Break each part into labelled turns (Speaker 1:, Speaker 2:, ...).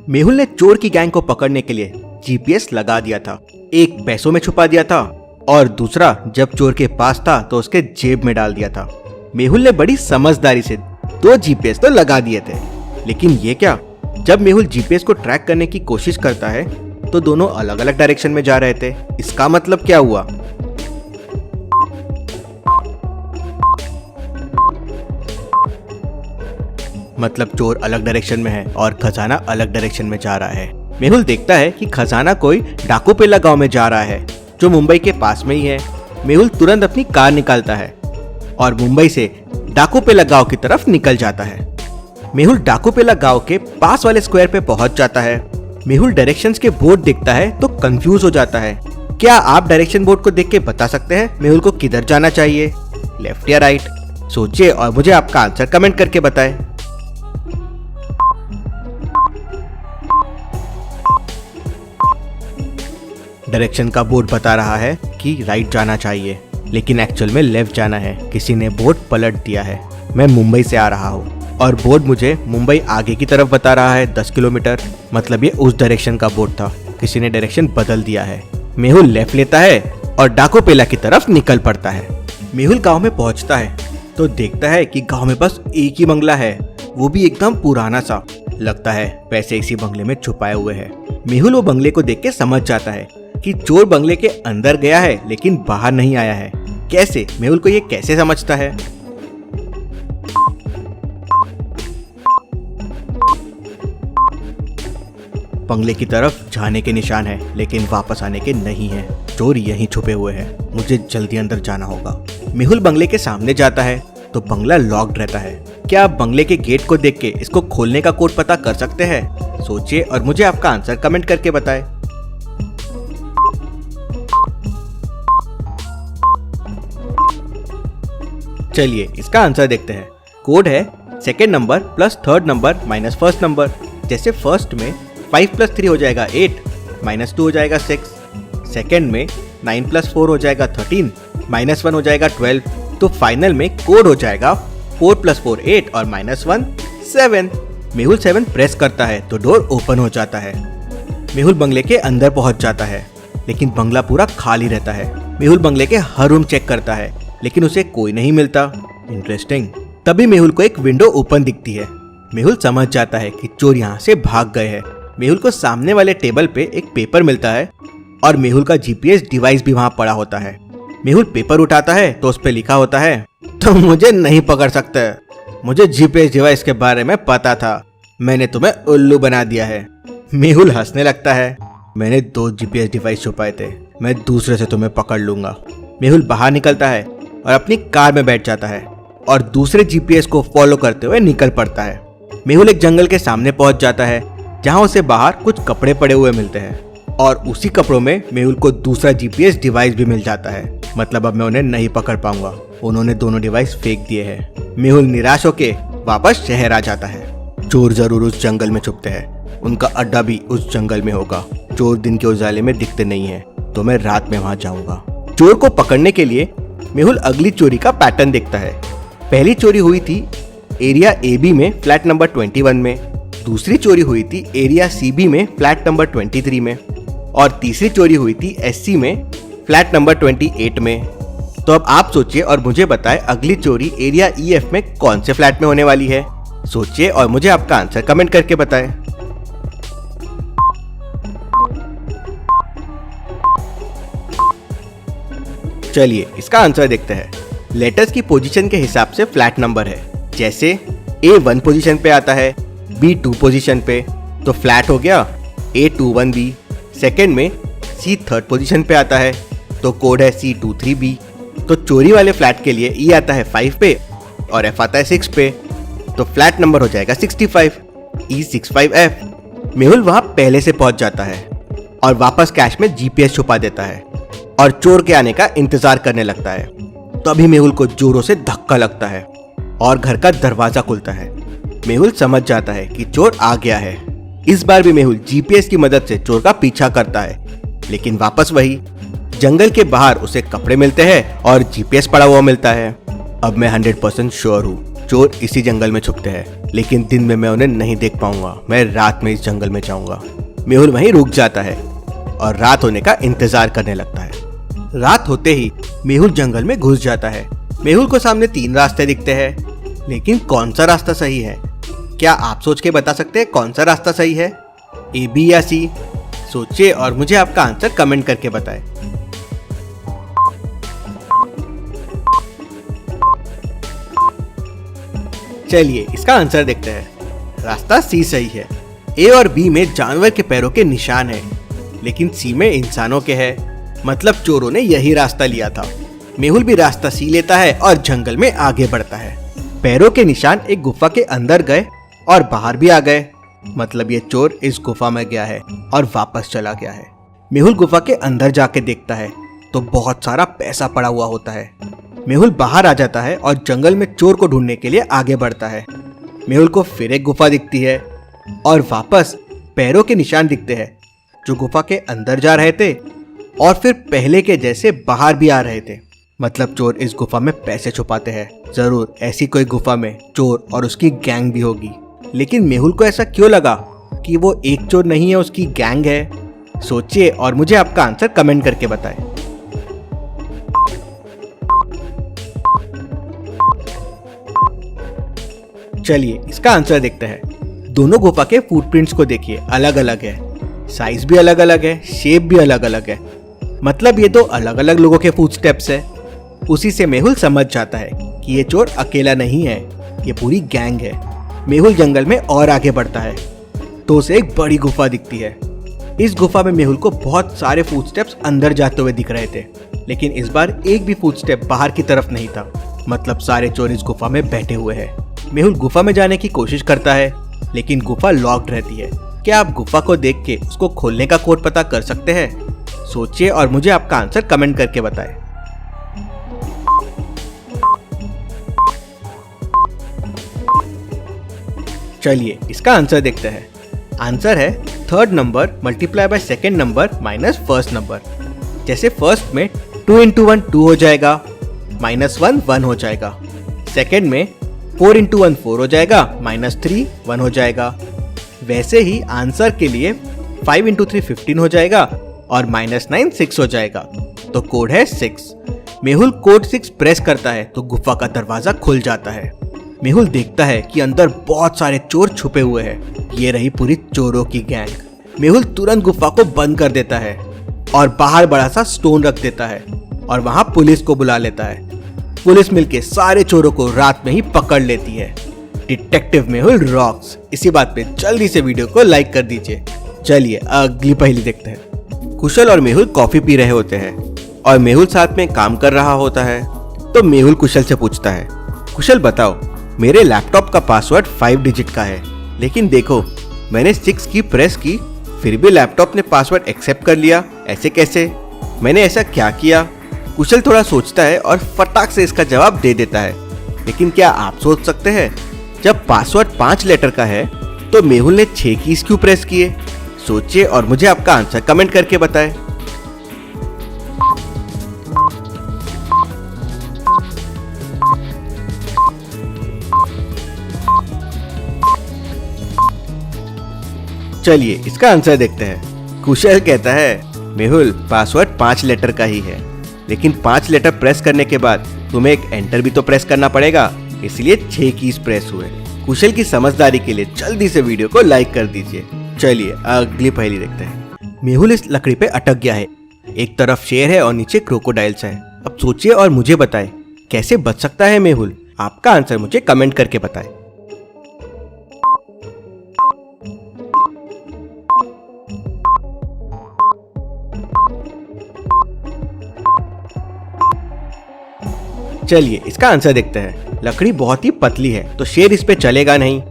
Speaker 1: मेहुल ने चोर की गैंग को पकड़ने के लिए जीपीएस लगा दिया था। एक पैसों में छुपा दिया था और दूसरा जब चोर के पास था तो उसके जेब में डाल दिया था। मेहुल ने बड़ी समझदारी से 2 जीपीएस तो लगा दिए थे, लेकिन ये क्या, जब मेहुल जीपीएस को ट्रैक करने की कोशिश करता है तो दोनों अलग अलग डायरेक्शन में जा रहे थे। इसका मतलब क्या हुआ? मतलब चोर अलग डायरेक्शन में है और खजाना अलग डायरेक्शन में जा रहा है। मेहुल देखता है कि खजाना कोई डाकूपेला गांव में जा रहा है जो मुंबई के पास में ही है। मेहुल तुरंत अपनी कार निकालता है और मुंबई से डाकूपेला गांव की तरफ निकल जाता है। मेहुल डाकूपेला गांव के पास वाले स्क्वायर पे पहुंच जाता है। मेहुल डायरेक्शंस के बोर्ड देखता है तो कंफ्यूज हो जाता है। क्या आप डायरेक्शन बोर्ड को देख के बता सकते हैं मेहुल को किधर जाना चाहिए, लेफ्ट या राइट? सोचिए और मुझे आपका आंसर कमेंट करके बताएं। डायरेक्शन का बोर्ड बता रहा है कि राइट जाना चाहिए, लेकिन एक्चुअल में लेफ्ट जाना है। किसी ने बोर्ड पलट दिया है। मैं मुंबई से आ रहा हूँ और बोर्ड मुझे मुंबई आगे की तरफ बता रहा है 10 किलोमीटर, मतलब ये उस डायरेक्शन का बोर्ड था। किसी ने डायरेक्शन बदल दिया है। मेहुल लेफ्ट लेता है और डाकूपेला की तरफ निकल पड़ता है। मेहुल गाँव में पहुँचता है तो देखता है कि गाँव में बस एक ही बंगला है, वो भी एकदम पुराना सा। लगता है पैसे इसी बंगले में छुपाए हुए हैं। मेहुल वो बंगले को देख के समझ जाता है कि चोर बंगले के अंदर गया है लेकिन बाहर नहीं आया है। कैसे? मेहुल को ये कैसे समझता है? बंगले की तरफ जाने के निशान है लेकिन वापस आने के नहीं है। चोर यहीं छुपे हुए हैं। मुझे जल्दी अंदर जाना होगा। मेहुल बंगले के सामने जाता है तो बंगला लॉक्ड रहता है। क्या आप बंगले के गेट को देख के इसको खोलने का कोड पता कर सकते हैं? सोचिए और मुझे आपका आंसर कमेंट करके बताएं। चलिए इसका आंसर देखते हैं। कोड है second number plus third number minus first number. जैसे फर्स्ट में 5 + 3 हो जाएगा 8, -2 हो जाएगा 6। सेकेंड में 9 + 4 हो जाएगा 13, -1 हो जाएगा 12। तो फाइनल में कोड हो जाएगा 4 + 4 8 और -1 7। मेहुल 7 प्रेस करता है तो डोर ओपन हो जाता है। मेहुल बंगले के अंदर पहुंच जाता है लेकिन बंगला पूरा खाली रहता है। मेहुल बंगले के हर रूम चेक करता है लेकिन उसे कोई नहीं मिलता। इंटरेस्टिंग। तभी मेहुल को एक विंडो ओपन दिखती है। मेहुल समझ जाता है कि चोर यहाँ से भाग गए हैं। मेहुल को सामने वाले टेबल पे एक पेपर मिलता है और मेहुल का जीपीएस डिवाइस भी वहाँ पड़ा होता है। मेहुल पेपर उठाता है तो उस पे लिखा होता है, तुम मुझे नहीं पकड़ सकते। मुझे जीपीएस डिवाइस के बारे में पता था। मैंने तुम्हें उल्लू बना दिया है। मेहुल हंसने लगता है। मैंने 2 जीपीएस डिवाइस छुपाए थे। मैं दूसरे से तुम्हें पकड़ लूंगा। मेहुल बाहर निकलता है और अपनी कार में बैठ जाता है और दूसरे जीपीएस को फॉलो करते हुए निकल पड़ता है। मेहुल एक जंगल के सामने पहुंच जाता है जहां उसे बाहर कुछ कपड़े पड़े हुए मिलते हैं और उसी कपड़ों में मेहुल को दूसरा जीपीएस डिवाइस भी मिल जाता है। मतलब अब मैं उन्हें नहीं पकड़ पाऊंगा। उन्होंने दोनों डिवाइस फेंक दिए हैं। मेहुल निराश होके वापस शहर आ जाता है। चोर जरूर उस जंगल में छुपते हैं। उनका अड्डा भी उस जंगल में होगा। चोर दिन के उजाले में दिखते नहीं है तो मैं रात में वहां जाऊंगा। चोर को पकड़ने के लिए मेहुल अगली चोरी का पैटर्न देखता है। पहली चोरी हुई थी एरिया AB में फ्लैट नंबर 21 में। दूसरी चोरी हुई थी एरिया CB में फ्लैट नंबर 23 में और तीसरी चोरी हुई थी SC में फ्लैट नंबर 28 में। तो अब आप सोचिए और मुझे बताएं अगली चोरी एरिया EF में कौन से फ्लैट में होने वाली है। सोचिए और मुझे आपका आंसर कमेंट करके बताएं। चलिए इसका आंसर देखते हैं। लेटर्स की पोजीशन के हिसाब से फ्लैट नंबर है। जैसे A 1 पोजीशन पे आता है, B 2 पोजीशन पे, तो फ्लैट हो गया A21B। सेकेंड में C 3rd पोजीशन पे आता है तो कोड है C23B। तो चोरी वाले फ्लैट के लिए E आता है 5 पे और F आता है 6 पे, तो फ्लैट नंबर हो जाएगा 65, E65F। मेहुल वहां पहले से पहुंच जाता है और वापस कैश में जीपीएस छुपा देता है और चोर के आने का इंतजार करने लगता है। तभी मेहुल को जोरों से धक्का लगता है और घर का दरवाजा खुलता है। मेहुल समझ जाता है कि चोर आ गया है। इस बार भी मेहुल जीपीएस की मदद से चोर का पीछा करता है, लेकिन वापस वही। जंगल के बाहर उसे कपड़े मिलते हैं और जीपीएस पड़ा हुआ मिलता है। अब मैं 100% श्योर हूँ चोर इसी जंगल में छुपते हैं। लेकिन दिन में मैं उन्हें नहीं देख पाऊंगा। मैं रात में इस जंगल में जाऊंगा। मेहुल वहीं रुक जाता है और रात होने का इंतजार करने लगता है। रात होते ही मेहुल जंगल में घुस जाता है। मेहुल को सामने 3 रास्ते दिखते हैं, लेकिन कौन सा रास्ता सही है? क्या आप सोच के बता सकते हैं कौन सा रास्ता सही है? ए, बी या सी? सोचिए और मुझे आपका आंसर कमेंट करके बताएं। चलिए इसका आंसर देखते हैं। रास्ता सी सही है। ए और बी में जानवर के पैरों के निशान है, लेकिन सी में इंसानों के हैं। मतलब चोरों ने यही रास्ता लिया था। मेहुल भी रास्ता सी लेता है और जंगल में आगे बढ़ता है। पैरों के निशान एक गुफा के अंदर गए और बाहर भी आ गए। मतलब ये चोर इस गुफा में गया है और वापस चला गया है। मेहुल गुफा के अंदर जाके देखता है तो बहुत सारा पैसा पड़ा हुआ होता है। मेहुल बाहर आ जाता है और जंगल में चोर को ढूंढने के लिए आगे बढ़ता है। मेहुल को फिर एक गुफा दिखती है और वापस पैरों के निशान दिखते हैं जो गुफा के अंदर जा रहे थे और फिर पहले के जैसे बाहर भी आ रहे थे। मतलब चोर इस गुफा में पैसे छुपाते हैं। जरूर ऐसी कोई गुफा में चोर और उसकी गैंग भी होगी। लेकिन मेहुल को ऐसा क्यों लगा कि वो एक चोर नहीं है, उसकी गैंग है? सोचिए और मुझे आपका आंसर कमेंट करके बताएं। चलिए इसका आंसर देखते हैं। दोनों गुफा के फुटप्रिंट्स को देखिए, अलग अलग है। साइज भी अलग अलग है, शेप भी अलग अलग है। मतलब ये 2 अलग अलग लोगों के फुटस्टेप्स है। उसी से मेहुल समझ जाता है कि ये चोर अकेला नहीं है, ये पूरी गैंग है। मेहुल जंगल में और आगे बढ़ता है तो उसे एक बड़ी गुफा दिखती है। इस गुफा में मेहुल को बहुत सारे फुटस्टेप्स अंदर जाते हुए दिख रहे थे, लेकिन इस बार एक भी फुटस्टेप बाहर की तरफ नहीं था। मतलब सारे चोर इस गुफा में बैठे हुए हैं। मेहुल गुफा में जाने की कोशिश करता है, लेकिन गुफा लॉक्ड रहती है। क्या आप गुफा को देख के उसको खोलने का कोड पता कर सकते हैं? सोचिए और मुझे आपका आंसर कमेंट करके बताएं। चलिए इसका आंसर देखते हैं। आंसर है 3rd number multiply by 2nd number minus 1st number. जैसे फर्स्ट में 2 × 1 2 हो जाएगा, -1 1 हो जाएगा। सेकंड में 4 × 1 4 हो जाएगा, -3 1 हो जाएगा। वैसे ही आंसर के लिए 5 × 3 15 हो जाएगा और -9 6 हो जाएगा। तो कोड है 6। मेहुल कोड 6 प्रेस करता है तो गुफा का दरवाजा खुल जाता है। मेहुल देखता है कि अंदर बहुत सारे चोर छुपे हुए हैं। ये रही पूरी चोरों की गैंग। मेहुल तुरंत गुफा को बंद कर देता है और बाहर बड़ा सा स्टोन रख देता है और वहां पुलिस को बुला लेता है। पुलिस मिलके सारे चोरों को रात में ही पकड़ लेती है। Detective Mehul rocks. इसी बात पे जल्दी से वीडियो को लाइक कर दीजिए। चलिए अगली पहेली देखते हैं। कुशल और मेहुल कॉफी पी रहे होते हैं और मेहुल साथ में काम कर रहा होता है। तो मेहुल कुशल से पूछता है, कुशल बताओ, मेरे लैपटॉप का पासवर्ड 5 डिजिट का है, लेकिन देखो मैंने 6 की प्रेस की फिर भी लैपटॉप ने पासवर्ड एक्सेप्ट कर लिया। ऐसे कैसे? मैंने ऐसा क्या किया? कुशल थोड़ा सोचता है और फटाक से इसका जवाब दे देता है। लेकिन क्या आप सोच सकते हैं, जब पासवर्ड 5 लेटर का है तो मेहुल ने 6 कीज क्यों प्रेस किए? सोचिए और मुझे आपका आंसर कमेंट करके बताएं। चलिए इसका आंसर देखते हैं। कुशल कहता है, मेहुल पासवर्ड 5 लेटर का ही है, लेकिन 5 लेटर प्रेस करने के बाद तुम्हें एक एंटर भी तो प्रेस करना पड़ेगा, इसलिए 6 कीज प्रेस हुए। कुशल की समझदारी के लिए जल्दी से वीडियो को लाइक कर दीजिए। चलिए अगली पहेली देखते हैं। मेहुल इस लकड़ी पे अटक गया है। एक तरफ शेर है और नीचे क्रोकोडाइल्स है। अब सोचिए और मुझे बताएं कैसे बच सकता है मेहुल? आपका आंसर मुझे कमेंट करके बताएं। चलिए इसका आंसर देखते हैं। लकड़ी बहुत ही पतली है तो शेर इस पे चलेगा नहीं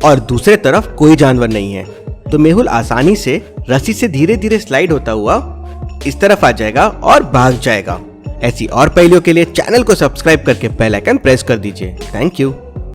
Speaker 1: और दूसरे तरफ कोई जानवर नहीं है, तो मेहुल आसानी से रस्सी से धीरे धीरे स्लाइड होता हुआ इस तरफ आ जाएगा और भाग जाएगा। ऐसी और पहेलियों के लिए चैनल को सब्सक्राइब करके बेल आइकन प्रेस कर दीजिए। Thank you.